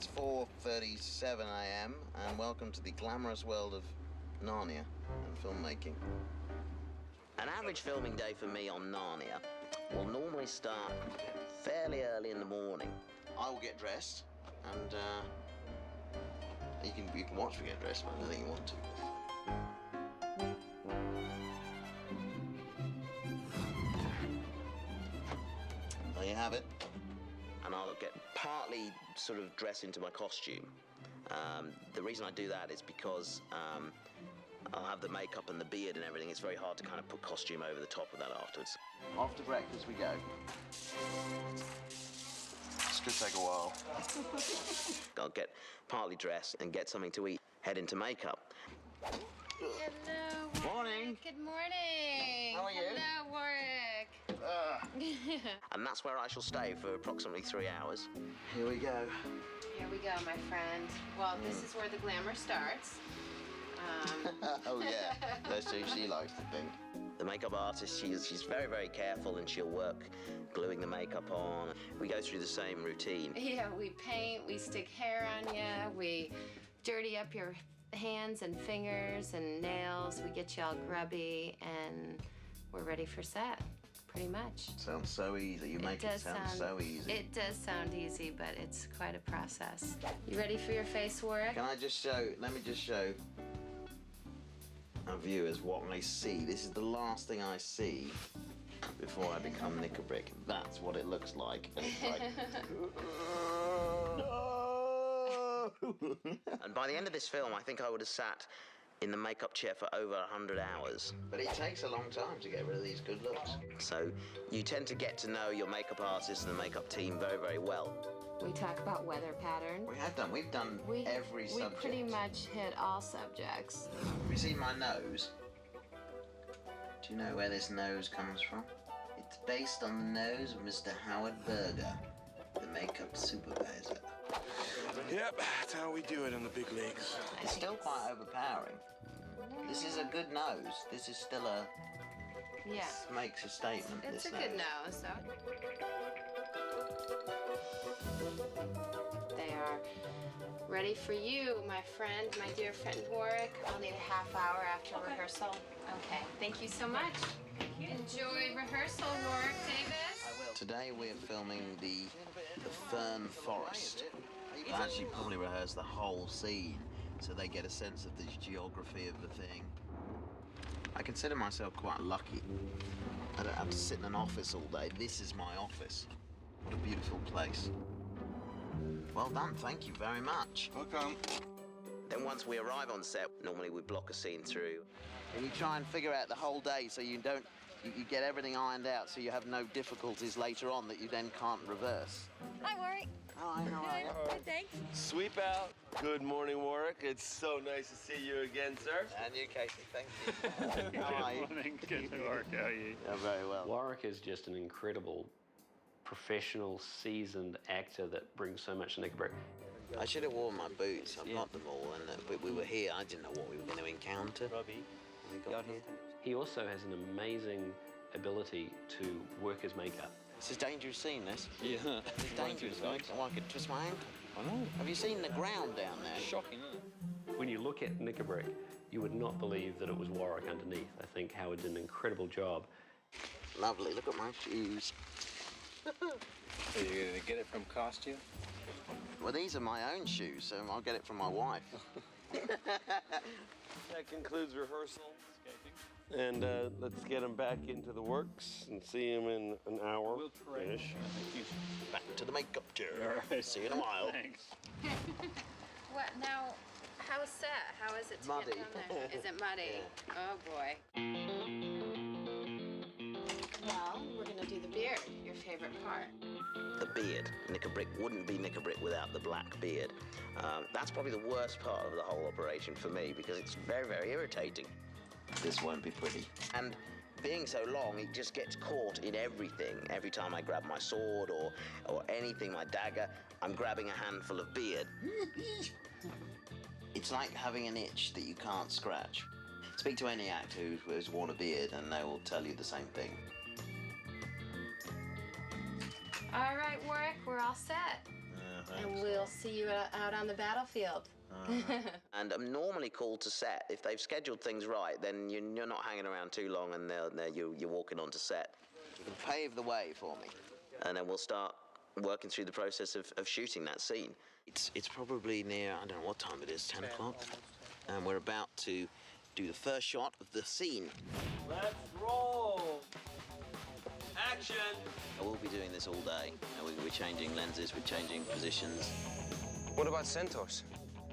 It's 4:37 a.m. and welcome to the glamorous world of Narnia and filmmaking. An average filming day for me on Narnia will normally start fairly early in the morning. I will get dressed and you can watch me get dressed, but I don't think you want to. There you have it. And I'll get partly sort of dress into my costume. The reason I do that is because I'll have the makeup and the beard and everything. It's very hard to kind of put costume over the top of that afterwards. After breakfast we go. This could take a while. I'll get partly dressed and get something to eat, head into makeup. Hello, Warwick. Morning. Good morning. How are you? Hello, Warwick. And that's where I shall stay for approximately 3 hours. Here we go. Here we go, my friend. Well, this is where the glamour starts. Oh yeah, that's who she likes to think. The makeup artist, she's very, very careful and she'll work gluing the makeup on. We go through the same routine. Yeah, we paint, we stick hair on you, we dirty up your hands and fingers and nails. We get you all grubby and we're ready for set, pretty much. Sounds so easy. You make it sound so easy. It does sound easy, but it's quite a process. You ready for your face, Warwick? Can I just show, let me just show our viewers what I see. This is the last thing I see before I become Nikabrik. That's what it looks like. And it's like, and by the end of this film, I think I would have sat in the makeup chair for over 100 hours. But it takes a long time to get rid of these good looks. So you tend to get to know your makeup artist and the makeup team very, very well. We talk about weather pattern. We've done every subject. We pretty much hit all subjects. Have you seen my nose? Do you know where this nose comes from? It's based on the nose of Mr. Howard Berger, the makeup supervisor. Yep, that's how we do it in the big leagues. It's still quite overpowering. This is a good nose. This is still a... Yeah. This makes a statement, It's this a good nose, though. They are ready for you, my friend, my dear friend Warwick. I'll need a half hour after rehearsal. Okay, thank you so much. Enjoy rehearsal, Warwick Davis. I will. Today we're filming the fern forest. We'll actually probably rehearse the whole scene so they get a sense of the geography of the thing. I consider myself quite lucky. I don't have to sit in an office all day. This is my office. What a beautiful place. Well done, thank you very much. Welcome. Then once we arrive on set, normally we block a scene through. And you try and figure out the whole day so you don't, you get everything ironed out so you have no difficulties later on that you then can't reverse. Hi, Warwick. Hi, how are you? Good, thanks. Sweep out. Good morning, Warwick. It's so nice to see you again, sir. And you, Casey, thank you. How are you? Good morning, good work, how are you? Yeah, very well. Warwick is just an incredible professional, seasoned actor that brings so much to Nikabrik. I should have worn my boots. I've got them all, and we were here. I didn't know what we were going to encounter. Robbie. We got here. He also has an amazing ability to work his makeup. This is a dangerous scene, this. Yeah. It's dangerous. I could twist my ankle. I know. Have you seen the ground down there? Shocking, isn't it? When you look at Nikabrik, you would not believe that it was Warwick underneath. I think Howard did an incredible job. Lovely. Look at my shoes. Are you going to get it from costume? Well, these are my own shoes, so I'll get it from my wife. That concludes rehearsal. And let's get him back into the works and see him in an hour. We'll try. Back to the makeup chair. Right. See you in a while. Thanks. What now? How's set? How is it to Muddy. get down there? Is it muddy? Yeah. Oh boy. Well, we're gonna do the beard, your favorite part. The beard. Nikabrik wouldn't be Nikabrik without the black beard. That's probably the worst part of the whole operation for me because it's very, very irritating. This won't be pretty. And being so long, it just gets caught in everything. Every time I grab my sword or anything, my dagger, I'm grabbing a handful of beard. It's like having an itch that you can't scratch. Speak to any actor who's worn a beard and they will tell you the same thing. All right, Warwick, we're all set. And we'll see you out on the battlefield. And I'm normally called to set. If they've scheduled things right, then you're not hanging around too long, and you're walking onto set. You can pave the way for me, and then we'll start working through the process of shooting that scene. It's probably near, I don't know what time it is, 10 o'clock, and we're about to do the first shot of the scene. Let's roll. Action. We'll be doing this all day. We're changing lenses, we're changing positions. What about centaurs?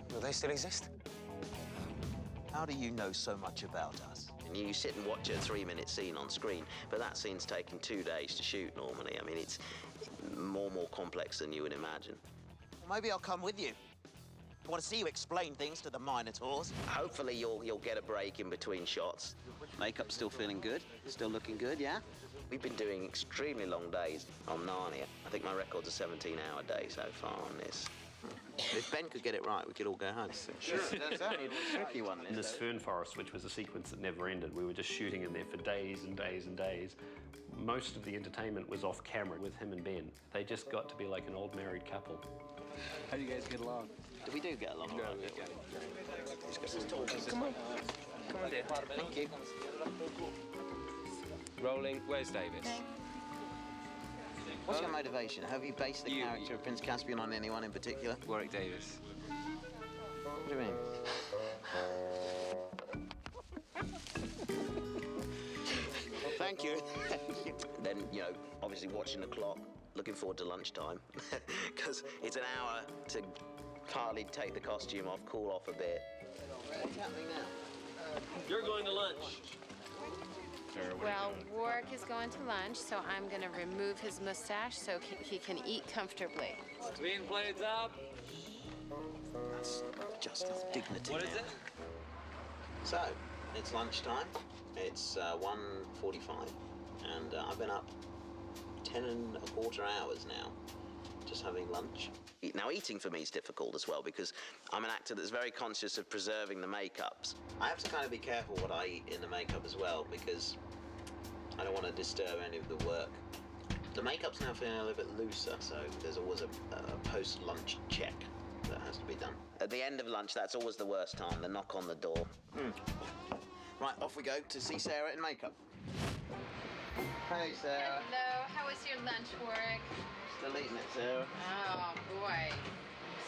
Do they still exist? How do you know so much about us? And you sit and watch a 3-minute scene on screen, but that scene's taken 2 days to shoot normally. I mean, it's more complex than you would imagine. Maybe I'll come with you. I want to see you explain things to the Minotaurs. Hopefully you'll get a break in between shots. Makeup's still feeling good? Still looking good, yeah? We've been doing extremely long days on Narnia. I think my record's a 17-hour day so far on this. If Ben could get it right, we could all go home. Sure, that's only a tricky one. In this fern forest, which was a sequence that never ended, we were just shooting in there for days and days and days. Most of the entertainment was off camera with him and Ben. They just got to be like an old married couple. How do you guys get along? We do get along all right, don't we? Come on. Come on, dear. Thank you. Rolling. Where's Davis? What's your motivation? Have you based the character of Prince Caspian on anyone in particular? Warwick Davis. What do you mean? Thank you. Then, obviously watching the clock, looking forward to lunchtime, because it's an hour to partly take the costume off, cool off a bit. What's happening now? You're going to lunch. Well, Warwick is going to lunch, so I'm going to remove his mustache so he can eat comfortably. Screen plates up. That's just dignity. What is it? So, it's lunchtime. It's 1:45, and I've been up 10 1/4 hours now, just having lunch. Now, eating for me is difficult as well because I'm an actor that's very conscious of preserving the makeups. I have to kind of be careful what I eat in the makeup as well because I don't want to disturb any of the work. The makeup's now feeling a little bit looser, so there's always a post-lunch check that has to be done. At the end of lunch, that's always the worst time, the knock on the door. Right, off we go to see Sarah in makeup. Hey, Sarah. Hello, how was your lunch, Warwick? Still eating it, Sarah. Oh, boy.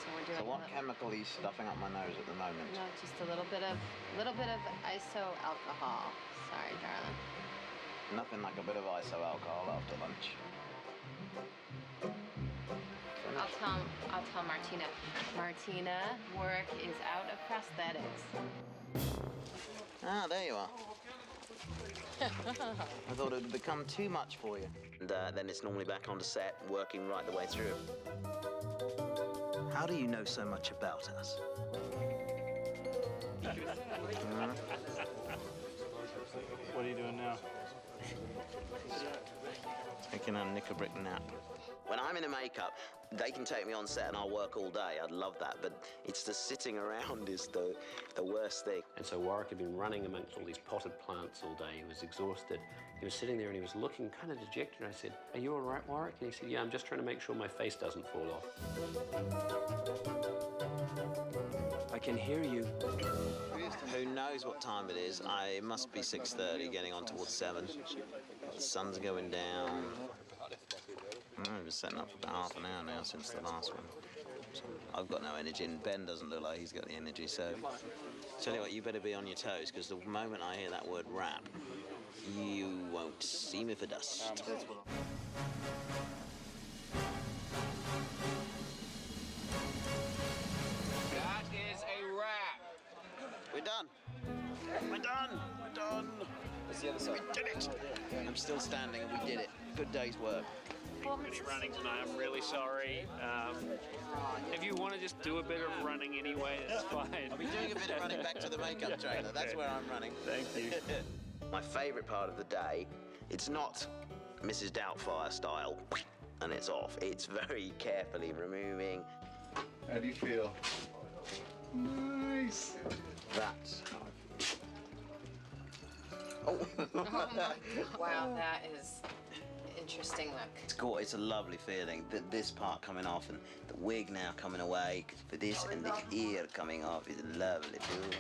So we're doing So what chemical are you stuffing up my nose at the moment? No, just a little bit of iso alcohol. Sorry, darling. Nothing like a bit of iso alcohol after lunch. I'll tell Martina. Martina, Warwick is out of prosthetics. Ah, there you are. I thought it would become too much for you. And then it's normally back onto set, working right the way through. How do you know so much about us? What are you doing now? Taking a Nikabrik nap. When I'm in a makeup, they can take me on set and I'll work all day. I'd love that, but it's the sitting around is the worst thing. And so Warwick had been running amongst all these potted plants all day. He was exhausted. He was sitting there and he was looking kind of dejected. I said, "Are you all right, Warwick?" And he said, "Yeah, I'm just trying to make sure my face doesn't fall off." I can hear you. Who knows what time it is? It must be 6:30, getting on towards 7. The sun's going down. I've been setting up for about half an hour now since the last one. So I've got no energy, and Ben doesn't look like he's got the energy, so tell you what, you better be on your toes, because the moment I hear that word rap, you won't see me for dust. That is a wrap. We're done. We're done. We're done. That's the other side. We did it. I'm still standing, and we did it. Good day's work. Running tonight. I'm really sorry. If you want to just do a bit of running anyway, that's fine. I'll be doing a bit of running back to the makeup trailer. That's where I'm running. Thank you. My favourite part of the day, it's not Mrs. Doubtfire style, and it's off. It's very carefully removing. How do you feel? Nice. That's how I feel. Oh. Wow, that is interesting look. It's cool. It's a lovely feeling. This part coming off and the wig now coming away for this and the ear coming off is lovely too.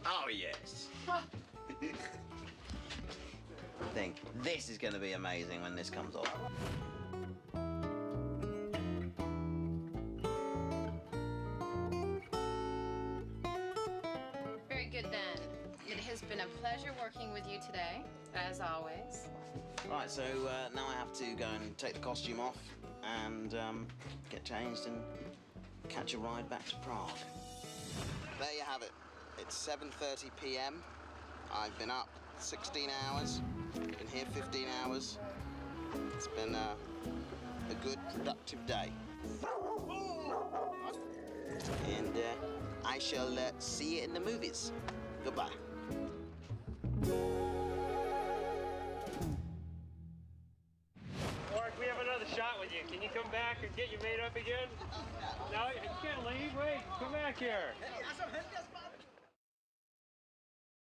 Oh yes. I think this is going to be amazing when this comes off. Very good then. It has been a pleasure working with you today, as always. Right, so now I have to go and take the costume off and get changed and catch a ride back to Prague. There you have it. It's 7:30 p.m. I've been up 16 hours, been here 15 hours. It's been a good, productive day. And I shall see you in the movies. Goodbye. Warwick, we have another shot with you. Can you come back and get your mate up again? No, you can't leave. Wait, come back here.